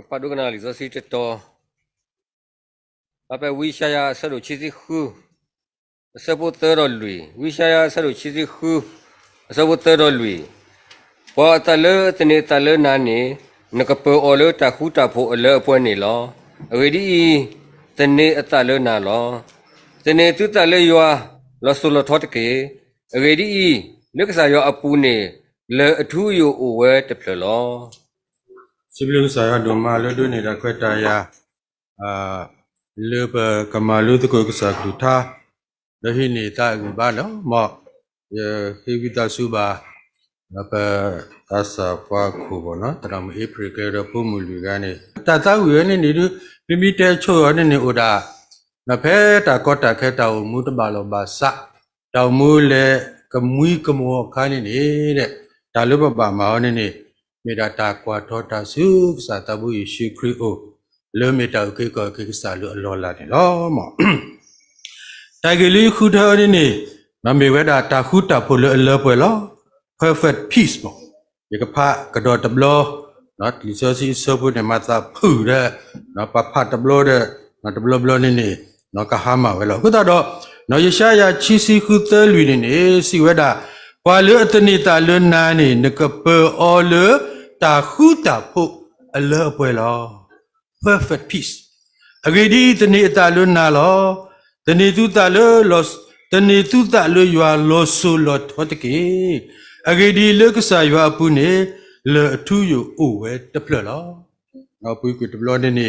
padugana li zosi to apa wishaya saru chizi khu sabutero lui wishaya saru chizi khu sabutero lui po tale tene tale nani nakapo ole ta khu ta pho ole apwe ni lo redi tene atale na lo tene tu tale yo lo solo thot ke redi leksa yo apu ne le athu yo owe te phle lo Sibling saya doma le do ni da kweta ya le ba kamalu to ko sa duta da hi ni ta gu ba no mo ye hi vi ta su ba na pa asa kwa khu bo no ta mo april ke ro pu mu lu ga ni ta ta gu ye ni ni du mi te cho yo ni o da na phe ta ko ta khe ta o mu ta ba lo ba sa ta mu le ka mui ka mo kha ni ni de ta lu ba ma ni niမေတ္တာကွာထောတာစုစာတဘူးယေရှုခရစ်အိုလေမေတ္တာကေကောကေစာလူအလောလာတယ်လောမောတိုင်ကလေးခုထောနေနေမမေဝဒတာခုတာဖို့လေအလောပွဲလော perfect peace မောဒီကဖကတော့တဘလောနော်ဒီစောစီစောဖို့နေမှာသာဖူတဲ့နော်ပဖတ်တဘလောတဲ့နော်တဘလောဘလောနေနေနော်ကဟာမဝဲလောခုတော့နော်ယေရှာယချီစီခုသဲလူနေနေစီဝဒပွာလေအတနေတာလွန်းနာနေနကပေအော်လေတာခုတာဖို့အလောပွဲလော perfect peace အဂေဒီတနေတာလွန်းနာလောတနေသူတာလေလောတနေသူတာလေယွာလောဆိုလောထောတကေအဂေဒီလကစာယွာပုနေလေအထူယအိုဝဲတဖလလောနောက်ပွေကွတဘလောနေနေ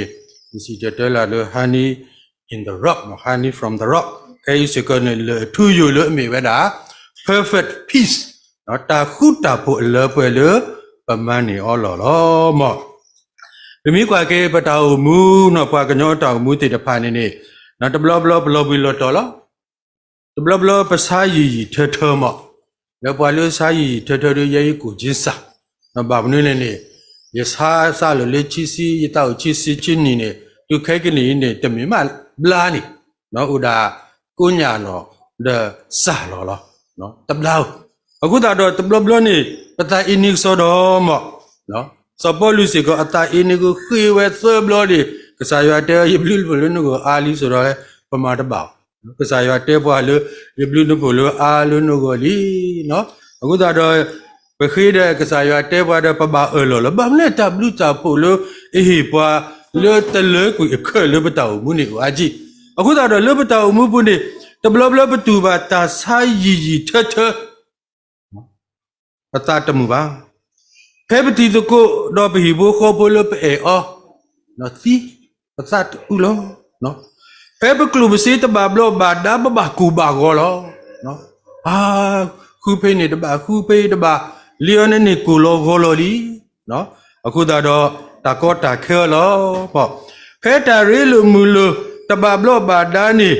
စီတတဲလာလေ honey in the rock honey from the rock ခဲစကနေလေအထူယလေအမေဝဲတာperfect peace နော်တာခုတာဖို့အလောပွဲလေပမန်နေအော်လောလောမောဒီမိကွာကေပတာအမူနော်ပွာကညောတောင်မူတေတဖာနေနေနော်တဘလဘလဘလဘီလောတော်လောတဘလဘလပစာယီထဲထဲမောလောပွာလေစာယီထဲထဲရရဲ့ကိုချင်းစာနော်ဘာမနွေးနေနေရစာစာလလေချီစီရတောက်ချီစီချင်းနေနေသူခဲကနေနေတမင်မဘလာနေနော်ဥဒါကိုညာနော်ဒစာလောလောနော်တဘလောက်အခုတော့တဘလဘလနေပတာအင်းနီဆိုတော့မောနော်စပေါ်လူစီကအတာအင်းနီကိုခွေဝဲသဘလဒီကစားရတဲ့ရဘလူဘလူနကိုအာလီဆိုတော့ပမာတပေါကစားရတဲ့ဘွာလူရဘလူနကိုလူအာလူနကိုလီနော်အခုတော့ပခိတဲ့ကစားရတဲ့ဘွာတဲ့ပပလောလဘာမလဲတဘလူတာပို့လို့အေးဘွာလေတလေကိုအခလေပတောက်မှုနေကိုအကြည့်အခုတော့လေပတောက်မှုပုန်နေတဘလဘလပတူပါတာဆိုင်ရီထထပတာတမှုပါဖဲပတိတကိုတော့ဘီဘိုခေါ်ပိုလို့ပဲအော်နော်စီပတာတူလောနော်ဖဲပကလူမစီတဘာဘလောဘာဒါဘကူဘာဂောလောနော်ခုဖေးနေတဘာခုဖေးတဘာလီယိုနေကူလောဂောလောလီနော်အခုတော့တာကောတာခဲလောပေါ့ဖဲတာရီလူမူလူတဘာဘလောဘာဒါနေ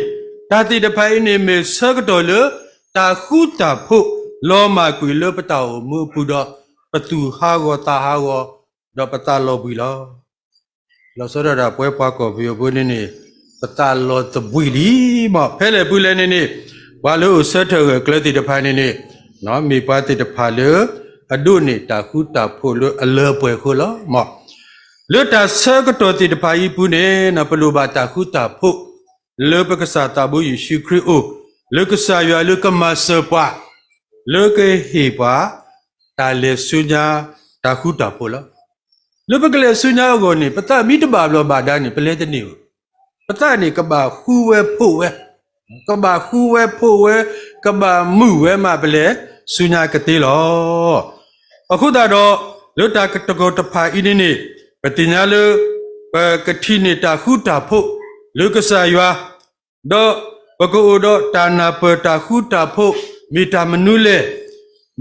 တာတိတဖိုင်းနေမေဆကတော်လတာခုတာဖို့လောမကွေလပတောက်မူပူတော့ပတူဟာကောတာဟာကောတော့ပတာလောပြီလောလောစရတာပွဲပွားကောဘီယဘုနေနေပတာလောတပွီလီမဖဲလေပူလဲနေနေဘာလို့ဆက်ထကကလတိတဖိုင်းနေနေနော်မိပါတိတဖာလေအဒုနေတာခုတာဖို့လို့အလောပွဲခိုလောမောလွတ်တာဆကတော်တိတဖိုင်းပူနေနပလူဘာတာခုတာဖို့လေပကစားတာဘူးယေရှုခရစ်အိုလေကစားရလေကမဆပွားလေကဟေပါတာလေဆုညာတာခုတာဖို့လားလေပကလေဆုညာကိုနေပတမိတပါဘလဘာဒါနေပလဲတနေပတနေကဘာခူဝဲဖို့ဝဲကဘာခူဝဲဖို့ဝဲကဘာမှုဝဲမပလဲဆုညာကတိလောအခုတော့လွတ်တာကတကောတဖာအင်းနေပတိညာလေပကတိနေတာခုတာဖို့လေကစားရွာတော့ပကူတော့တာနာပတာခုတာဖို့မိတာမနုလေ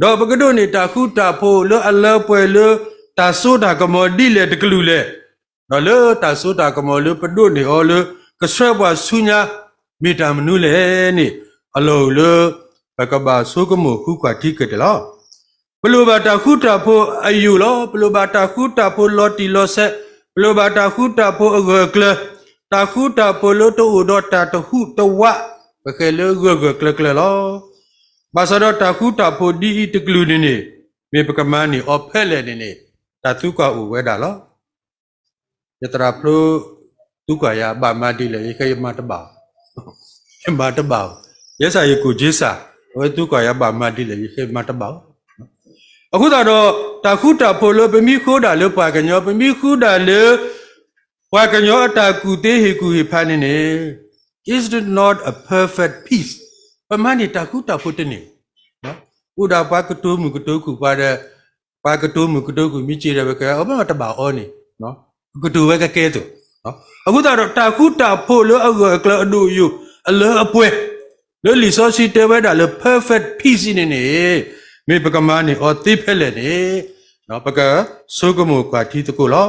တော့ပကဒိုနေတာခုတာဖို့လောအလောပွဲလောတာဆိုတာကမောဒီလေတကလူလေတော့လောတာဆိုတာကမောလောပဒိုနေဟောလောကဆွဲဘွားဆုညာမိတာမနုလေနေအလောလောပကဘာဆုကမောခုကွာတိကတလောဘလိုဘာတာခုတာဖို့အယူလောဘလိုဘာတာခုတာဖို့လောတီလောဆက်ဘလိုဘာတာခုတာဖို့အဂကလတာခုတာဖို့လောတိုတော့တာတခုတဝပကလေဂဂကလကလလောဘာစတော့တာခုတာဖို့ဒီတကလူနေနေမေပကမန်နီအော်ဖဲလေနေနေတာသူကဥဝဲတာလော yatra pro tukaya ba mati le kay mataba mataba yesa yiku jisa we tukaya ba mati le kay mataba အခုတော့တာခုတာဖို့လို့ပမိခိုးတာလို့ပွားကညောပမိခိုးတာလို့ပွားကညောအတာကူသေးဟေကူဟေဖာနေနေ is it not a perfect peace ပမနေတာခုတာဖို့တနေနော်ဥဒါပွားကတိုးမှုကတိုးကူပွားတဲ့ပွားကတိုးမှုကတိုးကူမိချေတယ်ပဲကဲအမမတပါအောနေနော်ကတိုးပဲကဲသူနော်အခုတော့တာခုတာဖို့လို့အကလအဒူယူအလောအပွဲလို့လီဆိုစီတဲဝဲတာလို့ perfect peace နေနေမေပကမနီအောတိဖဲလေနေနော်ပကဆုကမှုကွာတီတကူလော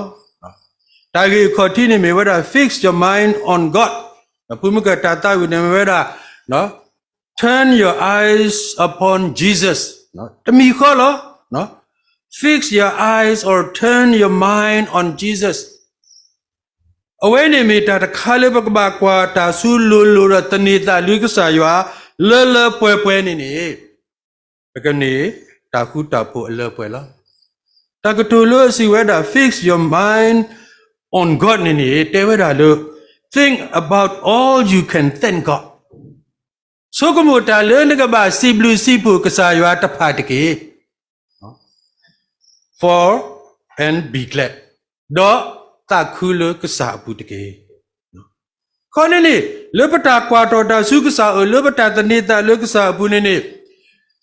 တာဂီခေါ်တီနေမေဝဒ fix your mind on God ပုမကတာတာဝိနေမေဝဒနော် turn your eyes upon Jesus နော်တမီခေါ်လောနော် fix your eyes or turn your mind on Jesus အဝဲနေမီတာတခါလေပကဘာကွာတာဆူလူလူရတနေတာလူကစားရွာလဲလဲပွဲပွဲနေနေပကနေတာခုတာဖို့အလဲပွဲလားတာကတူလို့စီဝဲတာ fix your mind on God နေနေတဲဝဲတာလို့ think about all you can thank God ဆိုကမတာလဲနကဘာစီဘလူစီဖို့ကစားရွာတဖာတကေနော် for and be glad တော့တာခုလို့ကစားဘူးတကေနော်ခေါ်နေနေလပတာကွာတော်တာစုကစားလပတာတနေတာလကစားဘူးနေနေ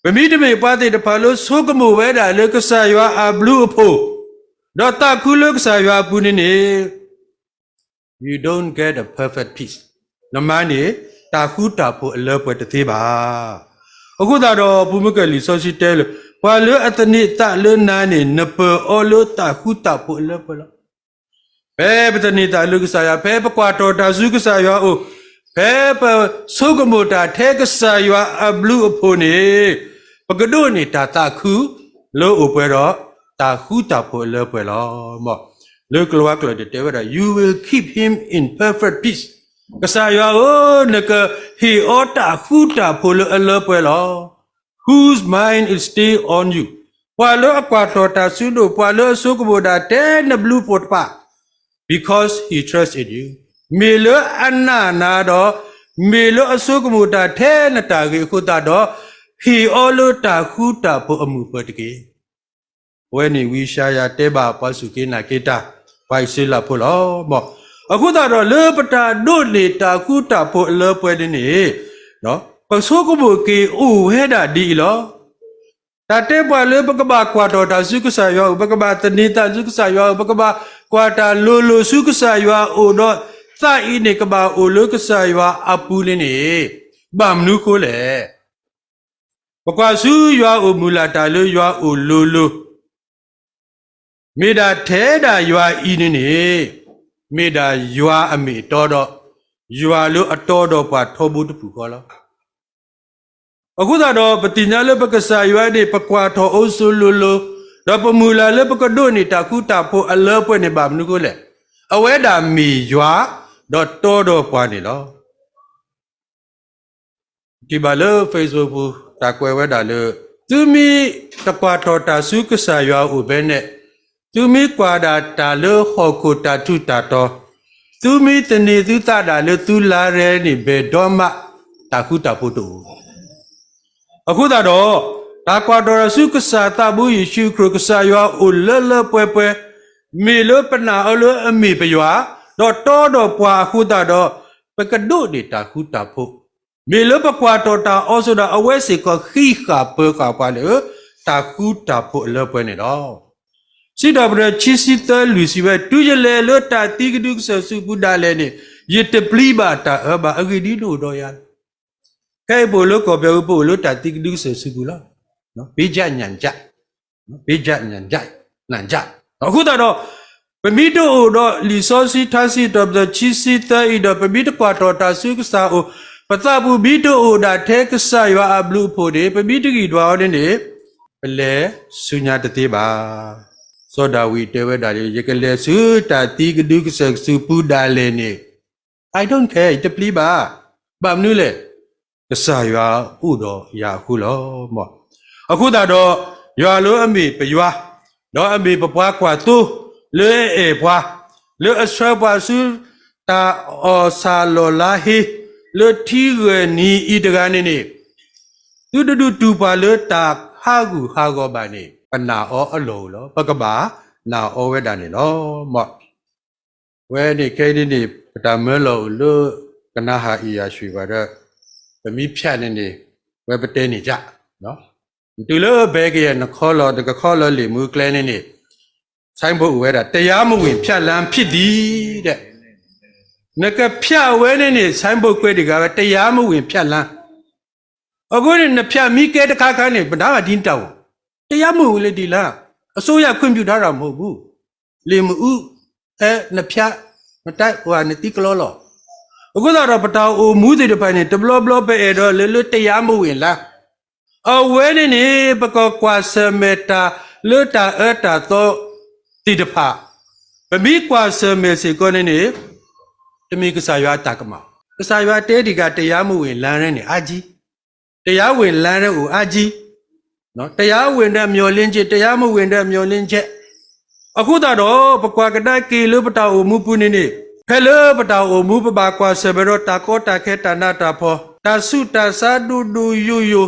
ပမိတမေပါတဲ့တဖာလို့ဆိုကမှုဝဲတာလကစားရွာအဘလူအဖို့တော့တာခုလကစားရွာဘူးနေနေ you don't get a perfect peace နမနေတာခုတာဖို့အလောပွဲတသေးပါအခုတော့ဘူမကလီဆိုစီတဲလို့ဘာလို့အတနိတလို့နာနေနပအောလို့တာခုတာဖို့အလောပွဲလားဘယ်ပတနိတလူကစားရွာဘယ်ပကွာတော်တာစုကစားရွာအိုဘယ်ပဆုကမိုတာထဲကစားရွာအဘလူအဖို့နေပကဒိုနေတာတာခုလို့အပွဲတော့တာခုတာဖို့အလောပွဲလားမောလေကလောကလောတဲ့ဝရ you will keep him in perfect peace ကစားရွာအိုနက he oughta ခုတာဖို့လို့အလောပွဲလား whose mind is stay on you ပွာလို့အကွာတော်တာစုလို့ပွာလို့ဆုကမိုတာတဲနဘလူဖို့ပါ because he trusts in you မေလအနာနာတော့မေလအဆုကမူတာထဲနတာကေခုတာတော့ he allo တာခုတာဖို့အမှုပတကေဝဲနေဝီရှာယာတဲပါပစုကေနာကေတာပိုက်စီလာဖို့လောမောအခုတော့လေပတာဒိုနေတာခုတာဖို့လေပွဲနေနေနော်ပဆုကမူကေအိုဝဲတာဒီလောတာတဲပွာလေပကဘာကွာတော်တာစုကဆာယောပကဘာတနေတာစုကဆာယောပကဘာကွာတာလိုလိုစုကဆာယောအိုတော့သာဤနေကဘာအိုလိုကဆာယောအပူလင်းနေဗမ်နုခိုလေပကွာစုယောအိုမူလာတာလိုယောအိုလိုလိုမေတာထဲတာယောဤနေနေမေတာယောအမေတော်တော့ယောလိုအတော်တော့ပွာထောဘူးတပူခေါ်လောအခုတော့ပတိညာလပကစားရွာနေပကွာထောအိုဆူလူလူတော့ပမူလာလပကဒိုနေတာခုတာဖို့အလောပွဲနေပါမနုကိုလေအဝဲတာမီရွာတော့တော်တော့ပွားနေလောဒီပါလို့ Facebook ဘူးတာကွယ်ဝဲတာလို့သူမီတကွာထောတာစုကစားရွာဥပဲနဲ့သူမီကွာတာလို့ဟောကိုတာထုတာတော့သူမီတနေသူတာလို့သူလာရဲနေဘယ်တော့မှတာခုတာဖို့တူအခုတော့တာကွာတော်စုကစားတဘူးယေရှုခရစ်ကစားရွာအိုလလပွဲပွဲမေလပနာအလအမေပရွာတော့တော်ပွားအခုတော့ပကဒိုနေတာခုတာဖို့မေလပကွာတော်တာအောဆိုတော့အဝဲစီကခိခါပကပါလေတာခုတာဖို့လပွဲနေတော့စီတော်ဘရချီစီတလူစီပဲတူရလေလတာတိကဒုကဆစုဘုဒ္ဓလည်းနေရတပလီပါတာဘာအဂိဒီလို့တော့ရခဲဘလို့ကောပြောဖို့လို့တာတိကဒုဆစုဘူးလားနော်ဘေးကြညံကြနော်ဘေးကြညံကြနံကြအခုတော့ပမီတိုတော့လီဆိုစီသာစီတော့ချီစီတဲတော့ပမီတကွာတော့တာစုကစားအိုပသဘူးဘီတိုဒါထဲကစားရွာအဘလူဖို့ဒီပမီတကြီးတော့နေပလဲဆုညာတသေးပါစောဒဝီတဲဝဲတာရေကလေးစုတာတိကဒုကဆစုပူဒါလေနေ I don't care တပလီပါဘာမနူးလေကစားရွာဥတော်ရာခုလောမောအခုတော့ရွာလိုအမေပရွာတော့အမေပပွားကွာသူလဲအေပွား le aswa pa su ta o sa lo la he le thi ge ni I daga ni tu pa le ta ha gu ha go ba ni pa na o alo lo pa ka ba na o we da ni lo mo we ni ke ni ta me lo le ka na ha I ya shwi ba da သမီးဖြတ်နေနေဝယ်ပတဲနေကြနော်ဒီလိုဘဲကရနခေါ်လို့တကခေါ်လို့လေမူကလဲနေနေဆိုင်ဖို့ဝဲတာတရားမဝင်ဖြတ်လန်းဖြစ်သည်တဲ့နကဖြတ်ဝဲနေနေဆိုင်ဖို့ကွဲဒီကပဲတရားမဝင်ဖြတ်လန်းအခုနေနဖြတ်မိကဲတခါခါနေဗဒါမတင်းတောက်တရားမဝင်လေဒီလားအစိုးရခွင့်ပြုထားတာမဟုတ်ဘူးလေမဥနဖြတ်မတိုက်ဟိုကနေတိကလောလောအခုတော့ပတောင်အိုမူးတဲ့ပိုင်းနဲ့တဘလဘလပဲအဲ့တော့လွတ်တရားမဝင်လားအဝဲနေပကောကွာစမေတာလွတ်တာအတာတော့တိတဖပမိကွာစမေစီကိုနေတမိကစားရွာတကမကစားရွာတဲဒီကတရားမဝင်လမ်းနဲ့အာကြီးတရားဝင်လမ်းနဲ့ဦးအာကြီးနော်တရားဝင်တဲ့မျောလင်းချက်တရားမဝင်တဲ့မျောလင်းချက်အခုတော့ပကွာကတကီလွတ်ပတောင်အိုမူပူနေဖဲလေပတောင်အိုမူပပါကွာစဘရောတာကောတာခဲတာနာတာဖောတာစုတာစာဒူဒူယူယူ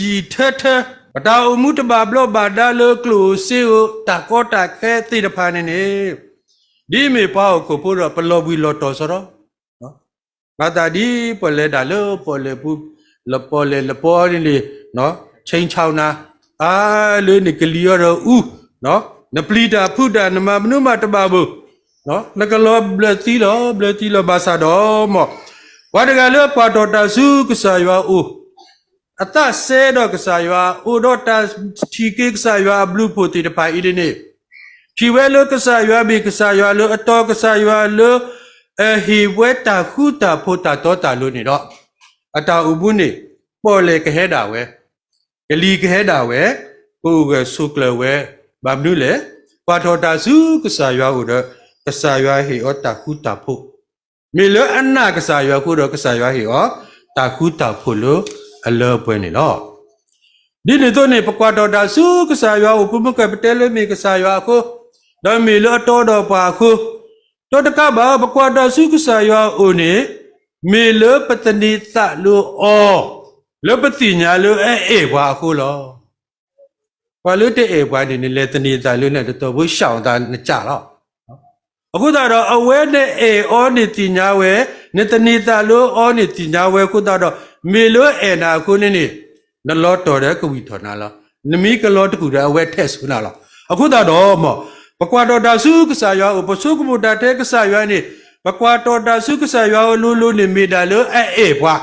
ရီထပတောင်အိုမူတပါဘလောဘာဒါလကလိုစီကိုတာကောတာခဲတိတဖာနေဒီမေပေါ့ကိုပို့တော့ပလောဘီလော်တော်ဆိုတော့နော်ဘာသာဒီပေါ်လေဒါလောပေါ်လေဘူးလပေါ်လေလပေါ်နေနော်ချင်းချောင်းနာအာလေနေကလီရောဦးနော်နပလီတာဖုတာနမမနုမတပါဘူးနော်နကလောဘလတီလောဘာသာတော်မောဝါဒကလောပါတော်တာစုကစားရွာဦးအတဆဲတော့ကစားရွာဦးတော့တာချီကိကစားရွာဘလူးဖို့တီတပါဣဒီနေဖြီဝဲလောကစားရွာဘီကစားရွာလောအတော်ကစားရွာလောဟီဝဲတာခုတာဖို့တာတော်တာလို့နေတော့အတာဥပုနေပေါ်လေကဟဲတာဝဲဂလီကဟဲတာဝဲကိုကဆုကလဝဲဘာမနုလေပါတော်တာစုကစားရွာဦးတော့ကစားရွာဟီအောတာခုတာဖို့မေလအနာကစားရွာခုတော့ကစားရွာဟီအောတာခုတာဖို့လို့အလောပွဲနေတော့ဒီနေတော့နေပကွာတော်တာစုကစားရွာကိုပုမကပတဲလို့မေကစားရွာခုတော့မေလတော်တော်ပါခုတော့တကဘာပကွာတော်စုကစားရွာအိုနေမေလပတနိသလို့အောလောပတိညာလို့အေးဘာခုလောဘာလို့တဲ့အေးဘာနေလေတနိသလို့နဲ့တော်ဘူးရှောင်းတာကြတော့အခုတော့အဝဲနဲ့အေအောနေတင်ညာဝဲနေတနေတာလို့အောနေတင်ညာဝဲခုတော့မေလို့အေနာခုနေနလောတော်တဲ့ကဝီထော်နာလားနမီကလောတကူတဲ့အဝဲထက်ဆုနာလားအခုတော့မောပကွာတော်တာစုကစားရွာပစုကမတာတဲ့ကစားရွာနေပကွာတော်တာစုကစားရွာလူနေမိတာလို့အေးဘွား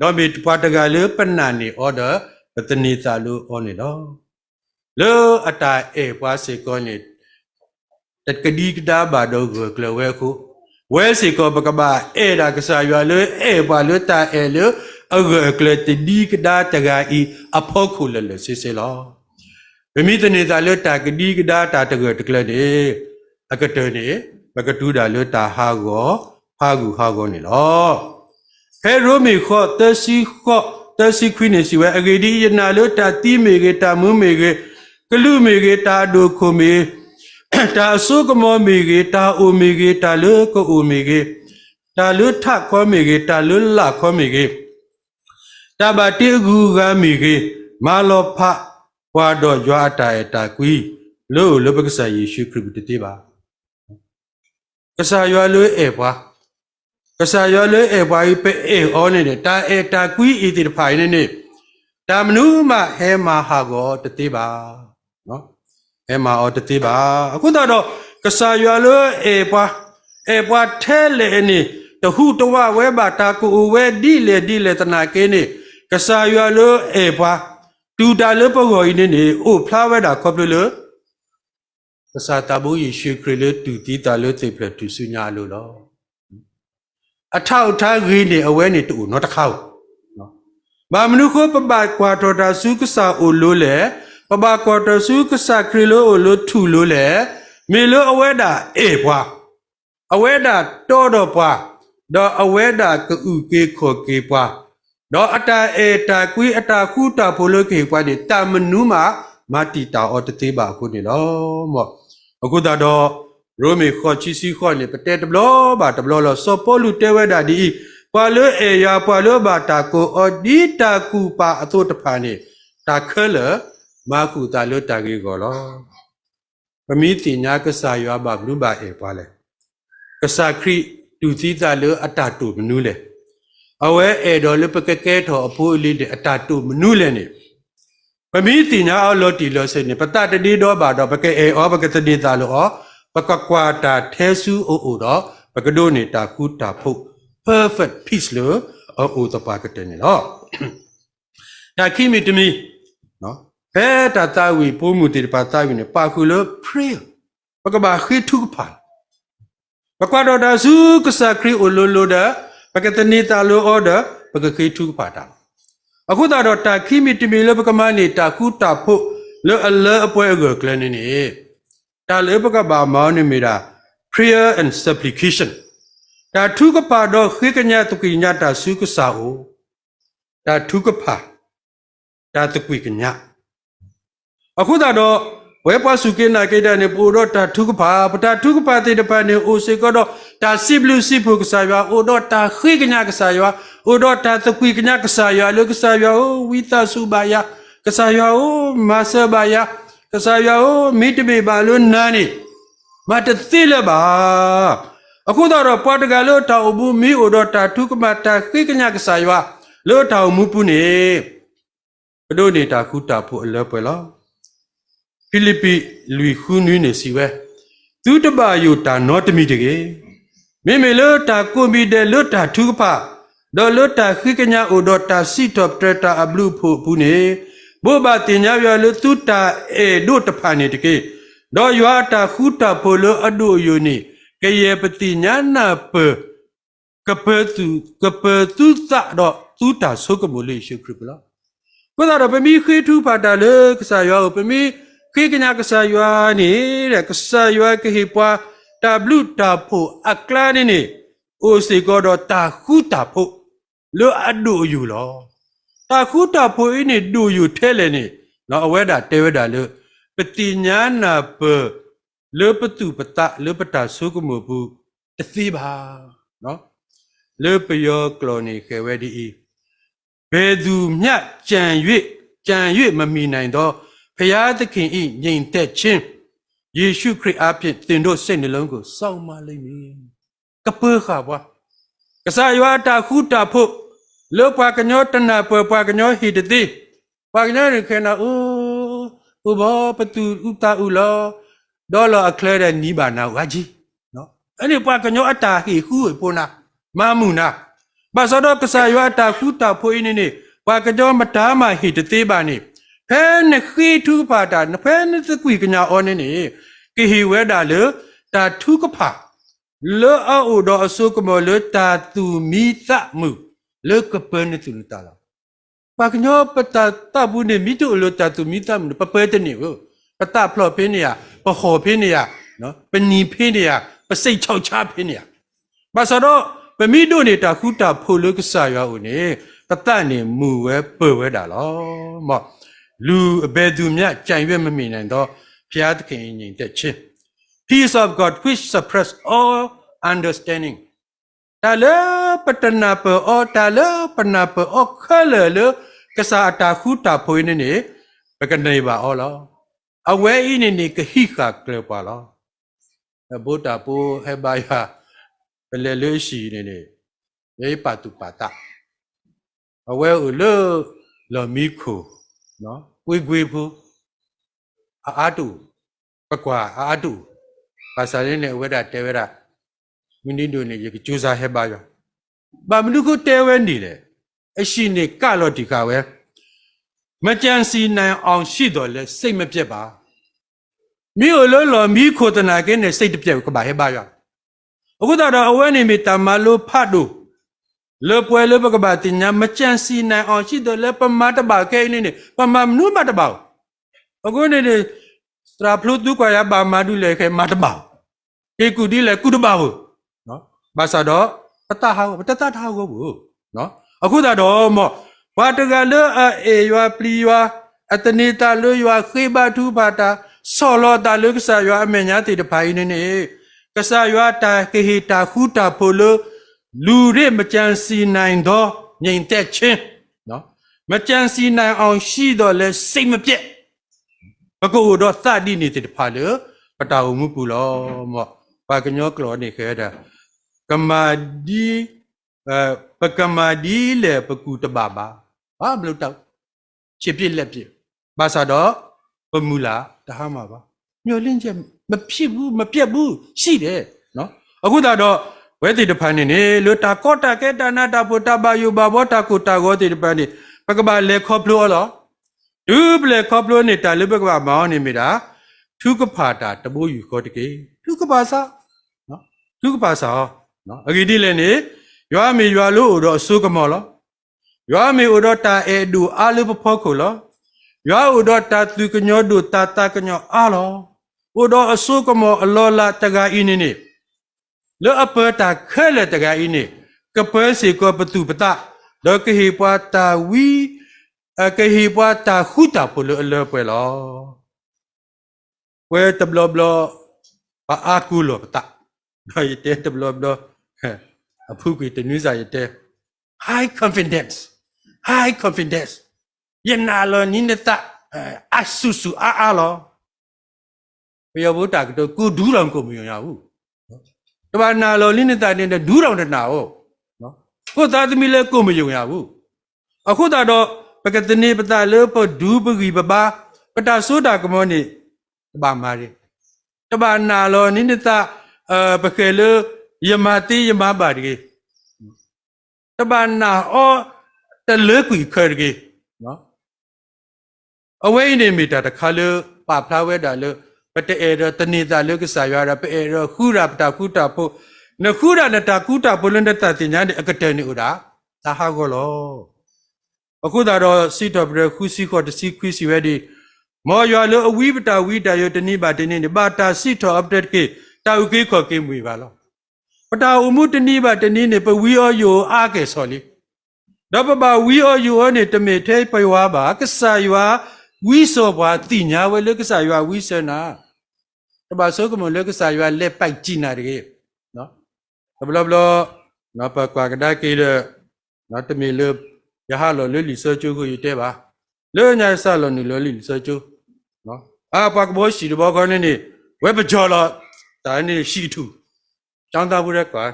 တော့မေပွားတကလို့ပဏာနေအော်ဒါတနေတာလို့အောနေတော့လို့အတာအေးဘွားစေကောနေတကဒီကဒါဘာတော့ကလဝဲခုဝဲစီကောပကဘာအေဒါကစားရွာလို့အေဘာလို့တာအေလို့အဂကလတဒီကဒါတဂါဤအဖို့ခုလလစစ်လောဗမိတနေတာလို့တာကဒီကဒါတာတကတကလနေအကတနေဘကတူတာလို့တာဟာကောဟာကူဟာကောနေလောဖဲရိုမီခောတစီခွိနေစီဝဲအဂေဒီယနာလို့တာတိမေကေတာမူမေကေကလူမေကေတာဒိုခုမေတာဆုကမောမီကေတာအိုမီကေတာလုကိုအိုမီကေတာလုထခောမီကေတာလုလခောမီကေတာဘတိဂူဂမီကေမာလောဖဘွာတော့ရွာတာရတာကွီလို့လဘကဆာယေရှုခရစ်တေပါကဆာရွာလို့အေဘွာကဆာရွာလို့အေဘွာပဲအေအောနေတဲ့တာအေတာကွီဤတိတဖိုင်နေတာမနုမဟဲမာဟာကောတေပါနော်အဲမှာအော်တတိပါအခုတော့ကစားရွာလို့အေပွားထဲလေနေတဟုတဝဝဲပါတာကူဝဲဒီလေတနာကင်းနေကစားရွာလို့အေပွားတူတာလို့ပုဂ္ဂိုလ်ကြီးနေအိုဖလားဝဲတာခေါ်ပြလို့ကစားတဘူယေရှုခရစ်လို့တူတီတာလို့သိပြတူစုညာလို့တော့အထောက်ထားကြီးနေအဝဲနေတူနော်တခေါက်နော်ဘာမနုခောပပကွာတော်တာစုကစားအိုလို့လေပပကောတစုကစခရီလိုလို့ထူလို့လေမေလိုအဝဲတာအေဘွားအဝဲတာတော်ဘွားတော့အဝဲတာကူကေခောကေဘွားတော့အတာအေတာကွီအတာခုတာဖိုလို့ကေဘွားဒီတာမနူးမှာမတီတာအော်တသေးပါခုနေတော့မောအခုတော့ Rome Hochisi Hone, Potato Blow, but a blow so polluted daddy. Palo eya palo batako or dita kupa a thought pane. Ta color, Maku talo tagi golo. Pamiti Nakasa Yaba Bluba e pale. Kasakri, do thita lo a tattoo manule. Awe edo lipakaketo a poor lead a tattoo manulene. Pamiti na loti lo sene, patata di do bado, pake e obakatani talo, pakakwata tesu o udo, pakadoni ta kuta po. Perfect peace lo, o utapakatani lo. Ta kimi to me, no? Peta tawi pomuti patawi ne pakulo prayer. Pakaba hitupa. Pakwado da su kasakri ulolo da, pakatani talo order, pakakitu pata. Aku tak ada tak kimi timi le pekamani tak ku tak pu le Allah apa yang kalian ini. Tak le pekaba mau ni mira prayer and supplication. Tak tu kepada khiknya tu kinya tak suka sahu. Tak tu kepada tak tu kinya. Aku tak ada wepa suka nak kita ni pura tak tu kepada di depan ni usik ada tak siblu kesaya udah tak khiknya kesaya. Udah tak kena kesaya, lu kesaya oh wita subaya, kesaya oh masa baya, kesaya oh mitbe balun nani, mata tila ba. Aku tak ada pada galau tahu bumi udah tak tu kemata kena kesaya, lu tahu mupune. Kedua ni tak ku tak pu lepela. Filipi lui khunu ni siwe. Tu terbayu tak not midege. Memelo tak ku mide lu tak tu kepa. Dolota khiknya udota sitop treta ablu pune boba tinya ya lututa do tapane tike do yuata khuta polo adu yuni keye petinya na pe kepetu tak do tuta sokomole syukripla koda do pemi khitu pada le kesaya pemi khiknya kesaya ni le kesaya kehipwa tablu tapo aklani ni o se godo ta khuta po lo adu you lo ta khuta po ini do you tele ni no aweda teweda le petinya na pe le petu peta le peta sukumu bu tsi ba no le pyo kloni khewedi i bedu mya chan yue mami nai do phaya thakhin i nyin tet chin Yesu Christ apin tin do sit ni long ko saw ma lai mi ka pe kha bwa kasaywa ta khuta pho lo pa kanyo tana pa kanyo hidati pa kanyo ni khena u bo patu uta ulo dollar acclare ni ba na waji no ani pa kanyo ata hi khu pona mamuna ba so do kasaywa ta khuta pho ini ni pa kanyo mata ma hidati ba ni phe ne khi thu pa ta phe ne tsui kanya on ni ki hi we da le ta thu ka pha le au do asu ko mo le ta tu mi ta mu le ka pe ne tu ta la pa kanyo pa ta bu ne mi tu le ta tu mi ta mu pa pe te ni wo pa ta phlo phe ni ya pa ho phe ni ya no pa ni phe ni ya pa sai chau cha phe ni ya ba sa do pa mi do ni ta khu ta pho le ka sa ya u ni ta ta ni mu we pe we da lo mo lu be du mya chan yue ma mi nan do phya ta khin yin tet chin peace of God which suppress all understanding ta le patana pe o ta le pana pe o khale le kasa ta khu ta phoi ne ne ba ka nei ba o lo awe i ne ne ka hi ka kle pa lo bo ta po he ba ya pe le le shi ne ne ye pa tu pa ta awe u le lo mi khu no gui phu a tu pa kwa a tu pa sa ne we da te we da mini do ne ye chu sa he ba ya ba mnu ko te we ni le a shi ne ka lo ti ka we ma chan si nan ong shi do le sai ma pyet ba mi o lo mi kho ta na ke ne sai ta pyet ko ba he ba ya aku ta do awe ni mi ta ma lo phat do le pwe le ba ka ba ti nya ma chan si nan ong shi do le pa ma ta ba ke ni ne pa ma mnu ma ta ba aku ne ne stra phlu tu kwa ya ba ma du le ke ma ta ba ke ku di le ku ta ba ho no ba sa do ta ha ho bo no aku ta do mo wa ta ga le a e ywa pli ywa atani ta le ywa khi ba thu ba ta so lo ta le ka sa ywa a me nya ti ta phai ne ne ကစားရွာတာကေဟီတာခူတာဖိုလလူရဲမကြံစီနိုင်တော့ငြိမ်သက်ခြင်းနော်မကြံစီနိုင်အောင်ရှိတော့လဲစိတ်မပြတ်ဘကိုတော့သတိနေတဲ့ဖာလေပတာဝမှုပူလောမောဘာကညောကလောနေခဲတာကမာဒီပကမာဒီလေပကူတဘာဘာဟာဘလို့တောက်ချစ်ပြစ်လက်ပြစ်ဘာသာတော့ပမူလာတဟာမှာပါညှို့လင့်ချက်မဖြစ်ဘူးမပြတ်ဘူးရှိတယ်နော်အခုတော့ဝဲတိတဖန်နေလို့တာကောတာကဲတာနာတာပူတာဘာယူဘာဘောတာကိုတာကိုတိတဖန်နေပကဘာလေခေါပလို့လောဒူပလေခေါပလို့နေတာလေပကဘာမောင်းနေမိတာထုကဖာတာတဘိုးယူခေါ်တကေထုကပါစာနော်ထုကပါစာနော်အဂီတိလည်းနေရွာမီရွာလို့တော့အစိုးကမော်လောရွာမီဥတော့တာအဲဒူအာလူပဖို့ခုလောရွာဥတော့တာသူကညောဒူတာတာကညောအာလောဥတော့အစိုးကမော်အလောလာတကာအင်းနေလောအပတာခဲလေတကာအင်းနေကပွဲစီကပတူပတာဒေါကဟီပွားတာဝီကဟီပွားတာခုတာဖလို့အလောပွဲလောပွဲတဘလဘလအာကူလောပတာဒါရတဲ့တဘလဘလအဖုကွေတနည်းစာရတဲ့ high confidence ယနာလောနိနတအဆုစုအာလောဘယဘုတာကတော့ကိုဒူးတော်ကိုမယုံရဘူးတဘာနာလောနိနတနေတဲ့ဒူးတော်တနာဟုတ်နော်ကိုသားသမီးလည်းကိုမယုံရဘူးအခုတော့ပကတနေပတာလေပဒူးပဂီပပါပတာဆိုတာကမောနေတဘာမာရီတဘာနာလောနိနတပကေလေယမတိယမပါရီတဘာနာအောတလေကွီခဲရီနော်အဝိနေမီတာတခါလေပါဖလာဝဲတာလေပတေရတနေတာလေကစားရတာပေရခူရပတာခုတာဖို့နခူရနတာခုတာပလန်တတတင်ညာအကတဲနေဥတာသာဟာကိုလောအခုတော့စီတော်ပြခုစီခေါ်တစီခွီစီဝဲဒီမော်ရွာလေအဝိပတာဝိတာယောတနိပါတနေနေပါတာစီတော် update ကေတာဥကေခေါ်ကေမွေပါလောပတာဥမှုတနိပါတနေနေပဝီအောယောအားကေဆော်လီတော့ပပဝီအောယောနေတမေထဲပွားပါကစားရွာဝီစောဘွားတိညာဝဲလေကစားရွာဝီစနာတပါဆိုကမလေကစားရွာလက်ပိုက်ကြည့်နာတကေနော်ဘလဘလနော်ပကွာကဒါကေရနော်တမေလေယဟလောလေလီစောချိုကိုရတဲ့ပါလေညာဆလောနီလေလီစောချိုနော်အာပကဘောရှိတဘောခေါနေဝဲပကြောလောဒါနေရှိထုចောင်းသားဘူးရက်ကွာ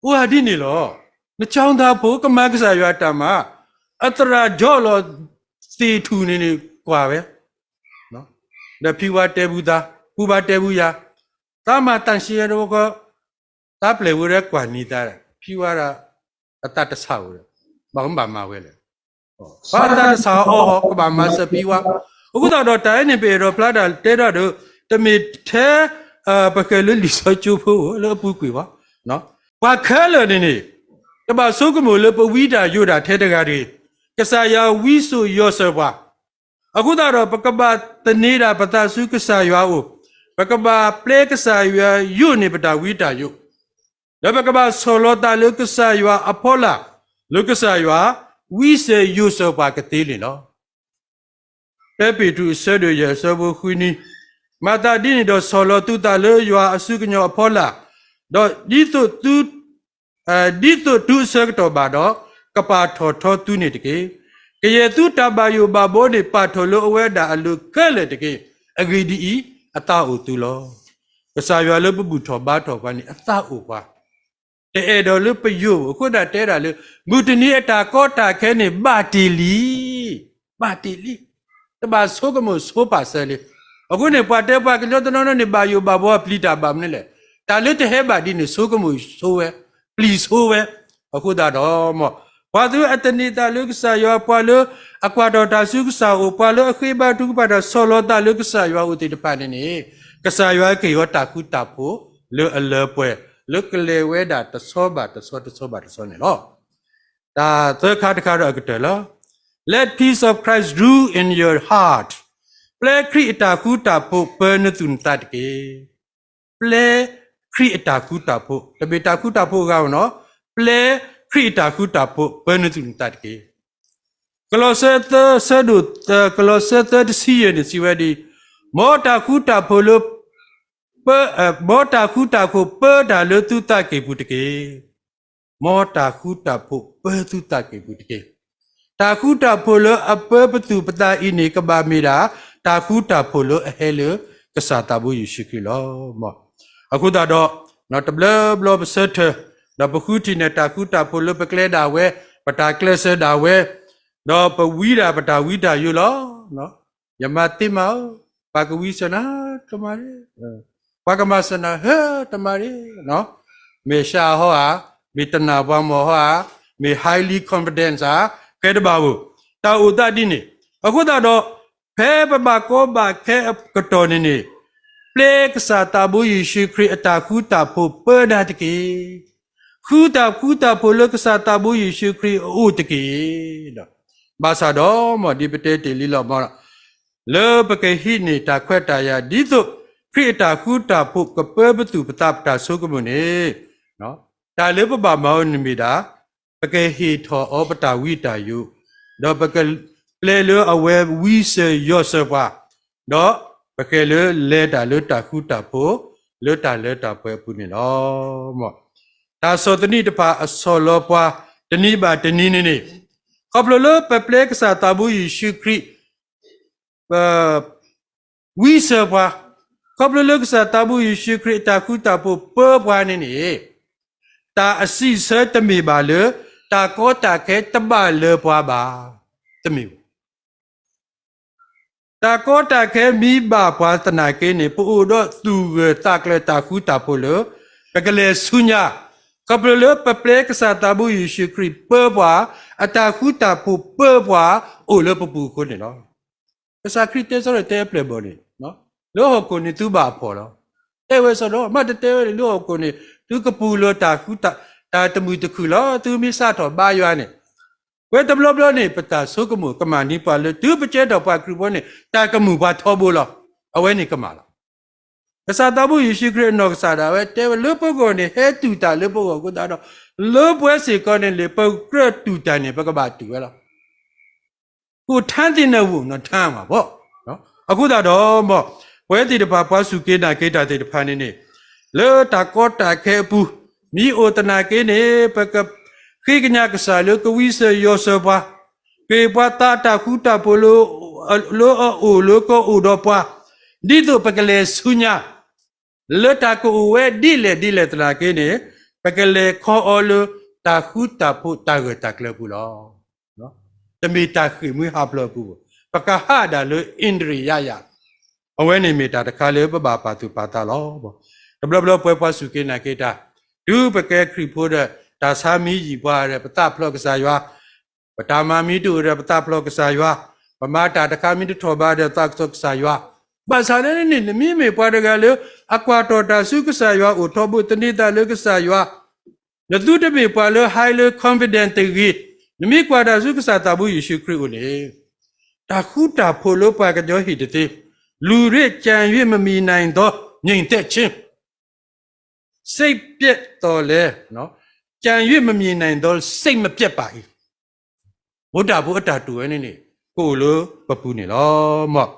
ဟိုဟာဒီနေလောနချောင်းသားဖို့ကမကစားရွာတမအတရာကြောလောစီထူနေကွာပဲနော်ဒါဖြူဝတဲဘူးသားပူပါတဲဘူးရာတာမတန်ရှိရတော့ကတာပလေဝရက်ကွာနေတာဖြူဝရာအတတဆောက်ရဘာမှမဝဲလေဘာတတဆောက်အော်ကဘာမစပီဝအခုတော့တိုင်းနေပေတော့ဖလာတာတဲတော့တမီထဲပကလေလီဆောချိုဖို့လေပူကွေပါနော်ဘာခဲလေနေတပါဆုကမိုလေပဝီတာယူတာထဲတကားတွေကစားယာဝီဆူယောဆဘအခုတော့ပကပတနေတာပတာစုကစားရွာဦးပကပပလေကစားရွာယူနေပတာဝီတာယူဒါပကပဆောလောတာလုကစားရွာအဖောလာလုကစားရွာဝီစေယူဆဘကတိလီနော်တေပီတူဆဒရဆဘခွီနီမာတာဒီနေတော့ဆောလောတူတာလေရွာအစုကညောအဖောလာတော့ဒီတုတူဆကတော့ဘာတော့ကပါထောထောတူနေတကေကရေတူတဘာယဘာဘောနေပါထောလိုအဝဲတာအလူကဲလေတကေအဂီဒီအတာအိုတူလောကစားရွာလေပပူထောဘာထောပါနေအတာအိုကွာတဲ့တော်လေပယုအခုတတဲတာလေမူတနီအတာကောတာခဲနေပါတီလီတဘာဆိုကမဆိုပါဆဲလေအခုနေပတ်တဲ့ပတ်ကညတနောနေဘာယဘာဘောပလီတာပါမနေလေတာလေတဲ့ဟဲဘာဒီနေဆိုကမဆိုဝဲပလီဆိုဝဲအခုတော့မောဘာသူအတနေတာလုကစားရွာပွာလို့အကွာတော်တာစုကစားကိုပွာလို့အခိဘတုကပါတော့ဆောလောတာလုကစားရွာဦးတိတပါနေကစားရွာကေရောတာခုတာဖို့လေအလပွဲလုကလေဝဲတာတဆောပါတဆောနေလောဒါသခါတခါတော့ကတလော let peace of Christ rule in your heart play createခုတာဖို့ပနတုန်တတ်ကေ play createခုတာဖို့တပေတာခုတာဖို့ကောနော် play createခုတာဖို့ပနတုန်တတ်ကေကလောဆတ်ဆဒုကလောဆတ်တစီရနေစီဝဒီမောတာခုတာဖို့လို့ မောတာခုတာကိုပေတာလတုတကေပုတကေမောတာခုတာဖို့ပေတုတကေပုတကေတာခုတာဖို့လအပေပတုပတာဤနေကဘာမီရာတာခုတာဖို့လအဟဲလကစားတာဘူးယေရှုခရစ်လောမောအခုတော့နော်တဘလဘလပစတ်ဒပခုတီနေတာခုတာဖို့လပကလေဒါဝဲပတာကလဆဒါဝဲတော့ပဝီရာပတာဝီတာယူလောနော်ယမတိမောပါကဝီစနာတမရီပါကမစနာဟဲတမရီနော်မေရှာဟောဟာမေတနာဘမောဟာမေ highly confidence ဟာကဲတပါဘူးတာဥဒတိနေအခုတော့ဖဲပပကောပါခဲကတော်နေနေပလေကစာတာဘူးယေရှုခရစ်အတာခုတာဖို့ပဒတကေခုတာဖို့လကစာတာဘူးယေရှုခရစ်ဥတကေတော့ဘာသာတော့မဒီပတေတေလီလောမောလေပကေဟိနေတာခွက်တာယာဒီသို့ခရစ်တာခုတာဖို့ကပပတုပတပတာဆုကမုန်နေနော်ဒါလေပပမောနိမိတာပကေဟိထောဩပတာဝိတာယုတော့ပကေလေလအဝဲဝီစေယောစပါတော့ပကေလေတာလေတာခုတာဖို့လေတာပွဲပုနေတော့မောဒါဆိုတနိတပါအစောလောပွားတနိပါတနိနေခေါပလလပပလက်စာတာဘူးယေရှုခရစ်ဝီစေပါခေါပလလကစာတာဘူးယေရှုခရစ်တာခုတာဖို့ပပွားနေတာအစီစတမီပါလေတာကောတာခဲတပလေပွားပါတမီတာကောတာခဲမိပါပွားတနာကေနေပူတော့သူတာကလေတာခုတာဖို့လေပကလေဆုညာကပလပပလက်စာတာဘူးယေရှုခရစ်ပပွားအတာခုတာဖို့ပပွားအိုလေပပူကိုနေနော်ကစာခရစ်တဲဆိုတဲ့ပလေဘောနေနော်လောဟကိုနေသူပါဖော်တော့တဲဝဲဆိုတော့မတ်တဲဝဲလောဟကိုနေသူကပူလောတာခုတာတမှုတခုလောသူမိစတော်ပါရွာနေဝဲတဘလဘလနေပတာဆုကမှုကမာနိပါလေသူပကျဲတော်ပါခရဘောနေတာကမှုပါထောဘောလောအဝဲနေကမာလောကစားတဘူးယေရှုခရစ်နောကစားတာပဲတဲလေပုဂ္ဂိုလ်နေဟဲတူတာလေပုဂ္ဂိုလ်ကိုတာတော့လေပွဲစီကောနေလေပုဂ္ဂိုလ်တူတန်နေပကပတူပဲလားကိုထမ်းတင်နေဘူးနော်ထမ်းပါဗောနော်အခုတော့မောဝဲတီတပါပွားစုကေတာကေတာတေတဖာနေနေလေတာကောတာခဲပူမိအိုတနာကေနေပကခိကညာကစားလေကဝိစယောစပါကေပွားတာခုတာပိုလိုလောအိုလောကိုအိုတော့ပွားဒီတော့ပကလေဆုညာလေတာကိုဝဲဒီလေတနာကေနေပကလေခေါ်အော်လတာခုတာဖို့တာကတကလေဘူးလောနော်တမီတာခိမွေးဟာပလဘူးပကဟာဒါလေဣန္ဒြိယယအဝဲနေမီတာတခါလေပပပါသူပါတာလောဘောတဘလဘလပွဲပွားစုကေနာကေတာဒုပကဲခရိဖို့တဲ့ဒါသာမီကြီးပွားတဲ့ပတဖလော့ကစားရွာပတာမာမီတူတဲ့ပတဖလော့ကစားရွာပမာတာတခါမီတူထောပါတဲ့သက်ကစားရွာဘာသာနဲ့နေနမီမေပွားတကလေအကွာတော်တာစုကစားရွာကိုထောဖို့တနေတာလေကစားရွာနသူတမေပွားလေ highly confident တကြီးနမီကွာတာစုကစားတာဘူးယေရှုခရစ်ကိုလေတာခုတာဖိုလိုပါကကြောဟိတတိလူရကြံ၍မမီနိုင်သောငြိမ်သက်ခြင်းစိတ်ပြက်တော်လဲနော်ကြံ၍မမြင်နိုင်သောစိတ်မပြက်ပါ၏ဘုဒ္ဓဘုအတ္တတူရနေကိုလိုပပူနေလောမော့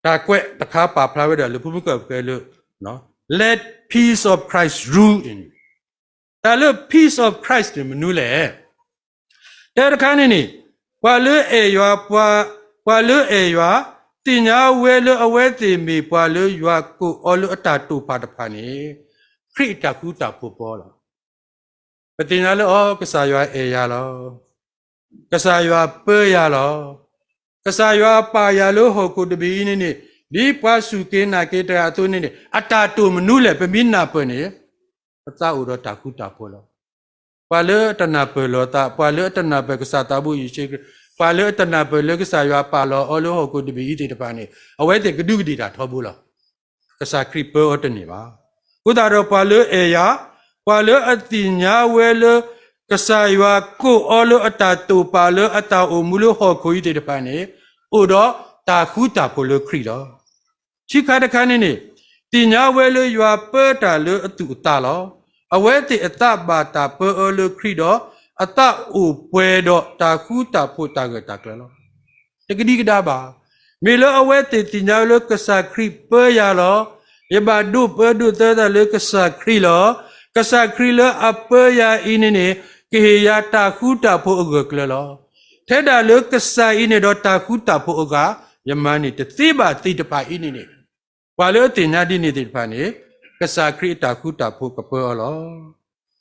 တာကွက်တခါပါဖလာဝဲတယ်လူဖုမကကဲလို့နော် let peace of Christ rule in you ဒါလို့ peace of Christ မနူးလေတဲ့တခါနေပွာလို့အေရွာပွာလို့အေရွာတင်ညာဝဲလို့အဝဲတိမီပွာလို့ရွာကိုအော်လို့အတာတူပါတဖာနေခရိတကူတာဖို့ပေါ်လာပတင်ညာလို့အော်ကစားရွာအေရလောကစားရွာပေရလောကစားရွာပါရလို့ဟောကိုတပီနေဒီပွားစုကေနာကေတရာသူနေအတာတူမနုလေပမိနာပွနေအသာဥတော်တာကူတာဖို့လောပွာလို့တနာပေလောတာပွာလို့တနာပေကစားတာဘူးရှိပါလို့တနာပေလို့ကစားရွာပါလောအော်လို့ဟောကိုတပီတေတပါနေအဝဲတဲ့ကဒုကတိတာထောဘူးလောကစားခရိပေအော်တနေပါဥဒါရောပါလို့အေယာပါလို့အတိညာဝဲလို့ကစားရွာကိုအော်လို့အတာတူပါလို့အတာအိုမူလို့ဟောကိုဤတေတပါနေဥတော့တာခုတာဖို့လို့ခရိတော့ချိခါတခါနေတင်ညာဝဲလို့ရွာပဲတာလို့အတူတာလောအဝဲတိအတပါတာပေအော်လို့ခရိတော့အတအိုပွဲတော့တာခုတာဖို့တာကတာကလောတကတိကတာပါမေလောအဝဲတိတင်ညာလို့ကစားခရိပဲရလောယ ยบาดูเปดูเตตาเลกษาครีลอกษาครีลออัปเปยาอินเนกิเฮยาตาคูตาโพอกกลลอเทดาเลกษาอินเนดอตาคูตาโพอกายามานิตติบาติตปาอินเนวาเลติญาดินิติปาเนกษาครีตาคูตาโพกเปอลอ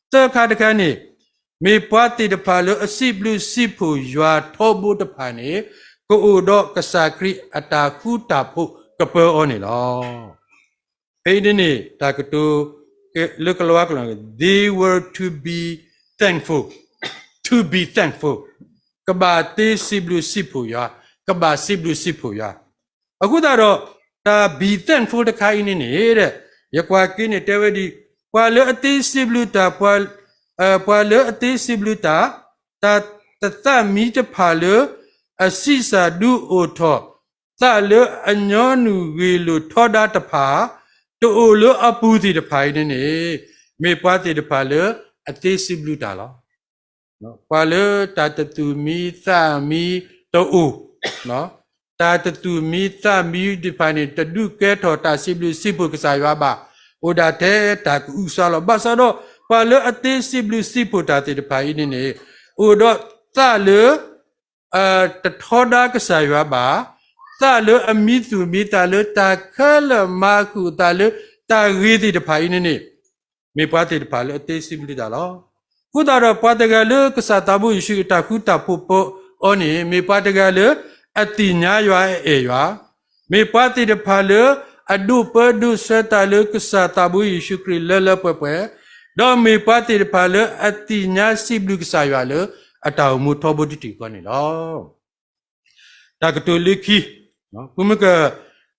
เตคาตกานิมีปาติตปาเลอสิบลุสิผูยาทอบุตปาเนกูอุดอกษาครีอัตาคูตาโพกเปออเนลอเฮดินีตากตูเลกลวากล they were to be thankful กบาติสิบลุสิผูยากบาสิบลุสิผูยาအခုတော့ဒါ be thankful တခိုင်းနေနေတဲ့ရကွာကင်းနေတဲ့ဝဒီပွာလအတိစိဘလူတာပွာလအတိစိဘလူတာတသမီတဖာလအစိစာဒုအိုထောသလအညောနုဝေလိုထောတာတဖာတူလအပူတီတဖိုင်နေမေပွားတီတဖာလအတိစိဘလူတာလောနော်ပွာလတတတူမီသမီတူနော်ตาตตุมีตามีดิพานิตดุเกทอตาสิบลุสิบุกษายาบาโอดาเทตากุสาลบาซาโดปาเลอเตสิบลุสิบุตาติดพายนี่นี่โอดตาเลตทอดากษายาบาตาเลอมิตุมีตาเลตาคลมาคุตาเลตารีติดพายนี่นี่มีปาติดพาเลเตสิบลุตาลอกุดารปาตกาเลกษาตาบุยิชุตาคุตาปุปอนี่มีปาตกาเลอติญายวาเอยวามีปาติเดพาเลอดุเปดุเสตาเลกษาตาบุยิชุคริเลเลเปเปดอมีปาติเดพาเลอติญาสิบลุกษายาเลอตาวมุทบุติติกอนี่ลอตากตุลิคีเนาะกุมกะ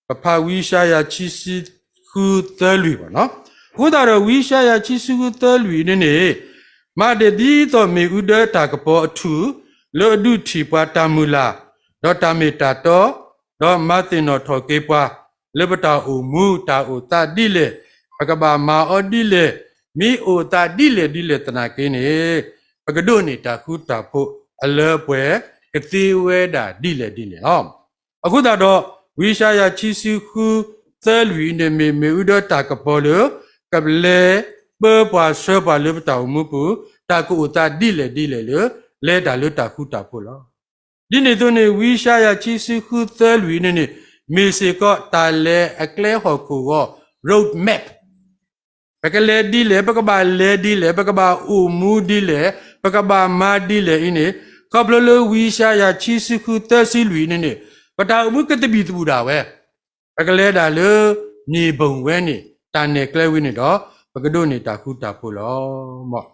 ปภาวิชายาชิสิคุตะลุยบ่เนาะกุดารวิชายาชิสิคุตะลุยนี่มาเดดีตอมีอุดตากปออทุเลอดุทิปาตามุลาดอตาเมตาโตดอมาตินอทอเกปาเลบตาอูมูตาอูตาดิเลปะกบามาอดิเลมีโอตาดิเลตนาเกเนปะกะโดนี่ตาคุตาโพอเลเปกติเวดาดิเลอ้อมအခုတာတော့ဝိရှာယချီစုခုသဲလူနေမေဥဒတာကပေါ်လကပလေပေပွားဆွဲပွားလေပတောင်မှုပူတာကုတာดิเลလဲတာလတာခုတာဖို့လောဒီနေ့သွနေဝိရှာယချီစုခုသဲလူနေမေစေကတာလဲအကလဲဟောခုက road map ပကလေဒီလေပကဘာလေဒီလေပကဘာဥမူဒီလေပကဘာမာဒီလေအင်းကပလလဝိရှာယချီစုခုသဲစီလူနေပတာဥမကတပိတူတာဝဲပကလေတာလေညီဘုံဝဲနေတာနေကလဲဝင်းနေတော့ပကဒုနေတာခုတာဖို့လောမော့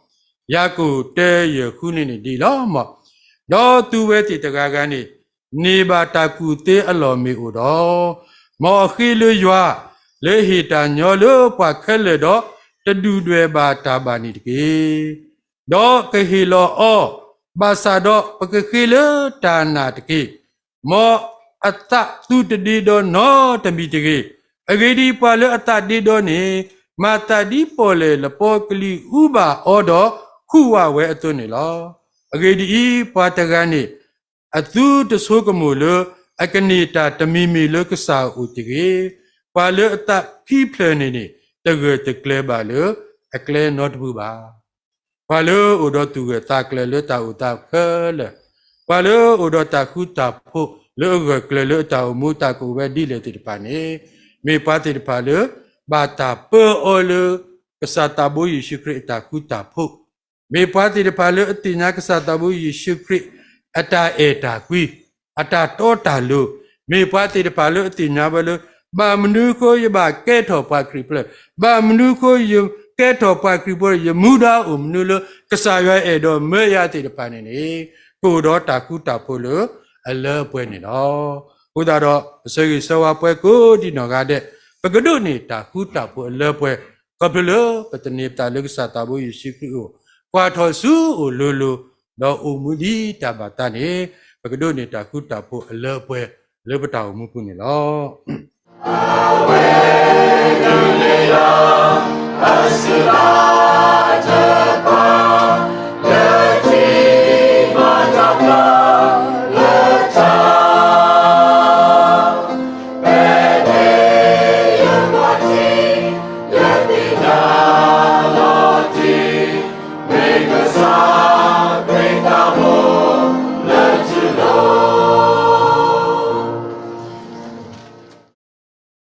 ยากูเตยခုနေနေဒီလောမော့တော့သူဝဲတိတကားကနေနေပါတာကူတေအလော်မီဥတော်မော်ခီလွရွာလေဟီတာညောလို့ပွားခက်လေတော့တဒူတွေပါတာပါနေတကေတော့ကဟီလောအောဘာသာတော့ပကခေလတာနာတကေမောအတသူတဒီတော့နောတမီတကေအဂေဒီပါလေအတဒီတော့နေမာတာဒီပေါ်လေလပေါ်ကလီဥပါအောတော့ခုဝဝဲအသွနေလောအဂေဒီပါတကနေအသူတဆိုးကမူလအကနေတာတမီမီလကစာဥတကေပါလေအတဖိဖလနေနေတကယ်တကလဲပါလေအကလဲနော့ဘူးပါပါလေဥဒတူကတာကလဲလတာဥတာခဲလေပါလေဥဒတာခုတာဖို့လေကလဲလတာမူတာကိုပဲဒီလေတိပါနေမေပါတိပါလေဘာတာပေအောလေကစာတာဘူယေရှုခရစ်တာခုတာဖို့မေပါတိပါလေအတိညာကစာတာဘူယေရှုခရစ်အတာအေတာကွီအတာတောတာလုမေပါတိပါလေအတိညာဘလေဘာမနုကိုယဘာကဲထောပါခရိပလဘာမနုကိုယကဲထောပါခရိပလယမူဒါဥမနုလကစာရွဲအေတော့မေရတိပါနေနေကိုတော့တာခုတာဖို့လို့အလဲပွဲနေတော့ဘုရားတော့အစကြီးစောဝပွဲကိုဒီနော်ကတဲ့ပကဒုနေတာခုတာဖို့အလဲပွဲကပလပတနေတာလကစာတာဘူးယေရှုခရစ်ကိုကွာထောစုအိုလိုလိုတော့ဥမူဒီတဘာတနေပကဒုနေတာခုတာဖို့အလဲပွဲလေပတောင်မှုကုနေလောAlleluia, Asura,